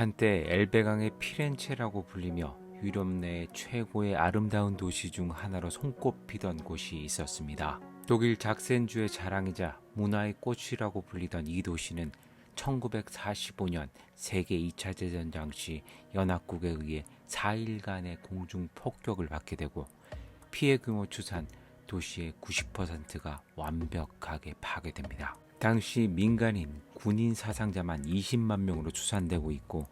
한때 엘베강의 피렌체라고 불리며 유럽 내 최고의 아름다운 도시 중 하나로 손꼽히던 곳이 있었습니다. 독일 작센주의 자랑이자 문화의 꽃이라고 불리던 이 도시는 1945년 세계 2차 대전 당시 연합국에 의해 4일간의 공중 폭격을 받게 되고 피해 규모 추산 도시의 90%가 완벽하게 파괴됩니다. 당시 민간인, 군인 사상자만 20만 명으로 추산되고 있고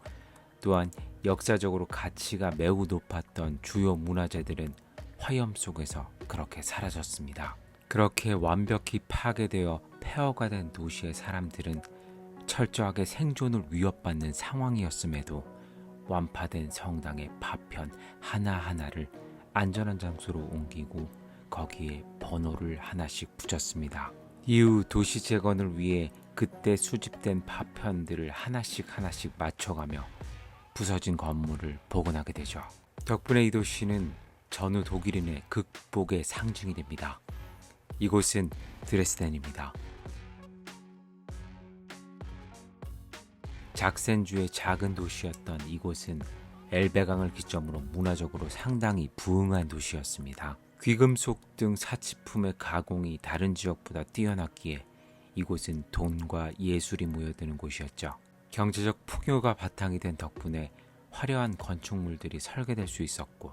또한 역사적으로 가치가 매우 높았던 주요 문화재들은 화염 속에서 그렇게 사라졌습니다. 그렇게 완벽히 파괴되어 폐허가 된 도시의 사람들은 철저하게 생존을 위협받는 상황이었음에도 완파된 성당의 파편 하나하나를 안전한 장소로 옮기고 거기에 번호를 하나씩 붙였습니다. 이후 도시 재건을 위해 그때 수집된 파편들을 하나씩 맞춰가며 부서진 건물을 복원하게 되죠. 덕분에 이 도시는 전후 독일인의 극복의 상징이 됩니다. 이곳은 드레스덴입니다. 작센주의 작은 도시였던 이곳은 엘베강을 기점으로 문화적으로 상당히 부흥한 도시였습니다. 귀금속 등 사치품의 가공이 다른 지역보다 뛰어났기에 이곳은 돈과 예술이 모여드는 곳이었죠. 경제적 풍요가 바탕이 된 덕분에 화려한 건축물들이 설계될 수 있었고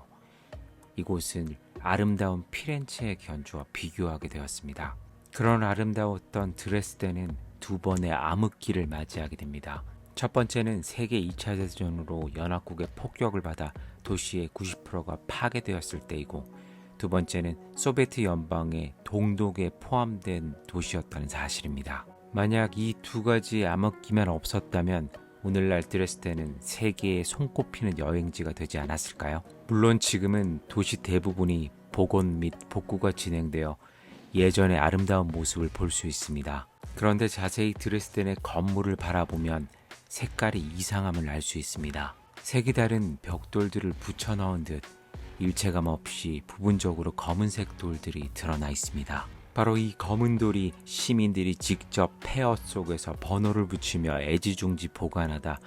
이곳은 아름다운 피렌체의 견주와 비교하게 되었습니다. 그런 아름다웠던 드레스덴은 두 번의 암흑기를 맞이하게 됩니다. 첫 번째는 세계 2차 대전으로 연합국의 폭격을 받아 도시의 90%가 파괴되었을 때이고 두 번째는 소비에트 연방의 동독에 포함된 도시였다는 사실입니다. 만약 이 두 가지 암흑기만 없었다면 오늘날 드레스덴은 세계에 손꼽히는 여행지가 되지 않았을까요? 물론 지금은 도시 대부분이 복원 및 복구가 진행되어 예전의 아름다운 모습을 볼 수 있습니다. 그런데 자세히 드레스덴의 건물을 바라보면 색깔이 이상함을 알 수 있습니다. 색이 다른 벽돌들을 붙여 넣은 듯 일체감 없이 부분적으로 검은색 돌들이 드러나 있습니다. 바로 이 검은 돌이 시민들이 직접 폐허 속에서 번호를 붙이며 애지중지 보관하다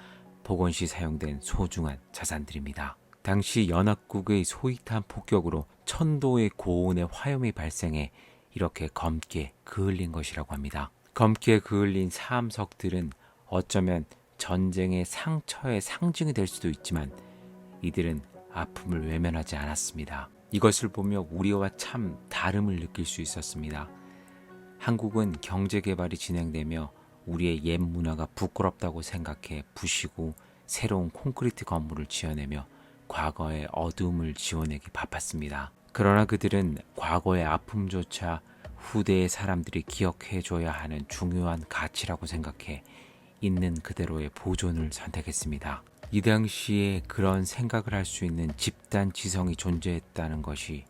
복원 시 사용된 소중한 자산들입니다. 당시 연합국의 소위탄 폭격으로 1000도의 고온의 화염이 발생해 이렇게 검게 그을린 것이라고 합니다. 검게 그을린 사암석들은 어쩌면 전쟁의 상처의 상징이 될 수도 있지만 이들은 아픔을 외면하지 않았습니다. 이것을 보며 우리와 참 다름을 느낄 수 있었습니다. 한국은 경제개발이 진행되며 우리의 옛 문화가 부끄럽다고 생각해 부시고 새로운 콘크리트 건물을 지어내며 과거의 어두움을 지워내기 바빴습니다. 그러나 그들은 과거의 아픔조차 후대의 사람들이 기억해줘야 하는 중요한 가치라고 생각해 있는 그대로의 보존을 선택했습니다. 이 당시에 그런 생각을 할 수 있는 집단 지성이 존재했다는 것이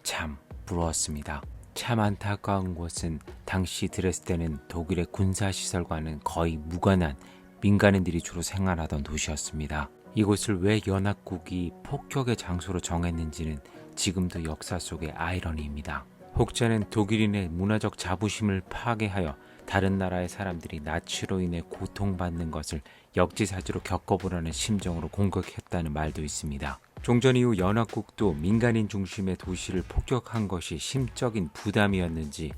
참 부러웠습니다. 참 안타까운 것은 당시 드레스덴은 독일의 군사시설과는 거의 무관한 민간인들이 주로 생활하던 도시였습니다. 이곳을 왜 연합국이 폭격의 장소로 정했는지는 지금도 역사 속의 아이러니입니다. 혹자는 독일인의 문화적 자부심을 파괴하여 다른 나라의 사람들이 나치로 인해 고통받는 것을 역지사지로 겪어보려는 심정으로 공격했다는 말도 있습니다. 종전 이후 연합국도 민간인 중심의 도시를 폭격한 것이 심적인 부담이었는지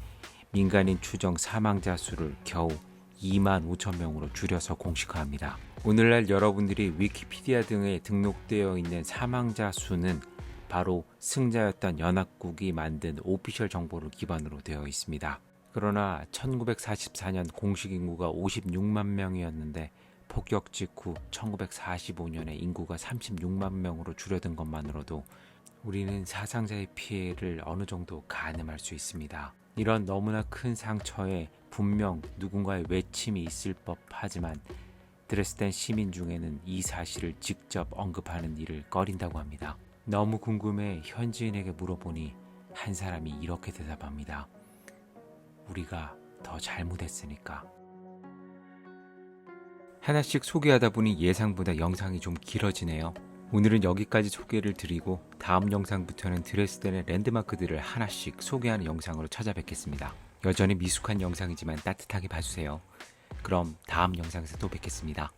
민간인 추정 사망자 수를 겨우 2만 5천 명으로 줄여서 공식화합니다. 오늘날 여러분들이 위키피디아 등에 등록되어 있는 사망자 수는 바로 승자였던 연합국이 만든 오피셜 정보를 기반으로 되어 있습니다. 그러나 1944년 공식 인구가 56만 명이었는데 폭격 직후 1945년에 인구가 36만 명으로 줄어든 것만으로도 우리는 사상자의 피해를 어느 정도 가늠할 수 있습니다. 이런 너무나 큰 상처에 분명 누군가의 외침이 있을 법하지만 드레스덴 시민 중에는 이 사실을 직접 언급하는 일을 꺼린다고 합니다. 너무 궁금해 현지인에게 물어보니 한 사람이 이렇게 대답합니다. 우리가 더 잘못했으니까. 하나씩 소개하다 보니 예상보다 영상이 좀 길어지네요. 오늘은 여기까지 소개를 드리고 다음 영상부터는 드레스덴의 랜드마크들을 하나씩 소개하는 영상으로 찾아뵙겠습니다. 여전히 미숙한 영상이지만 따뜻하게 봐주세요. 그럼 다음 영상에서 또 뵙겠습니다.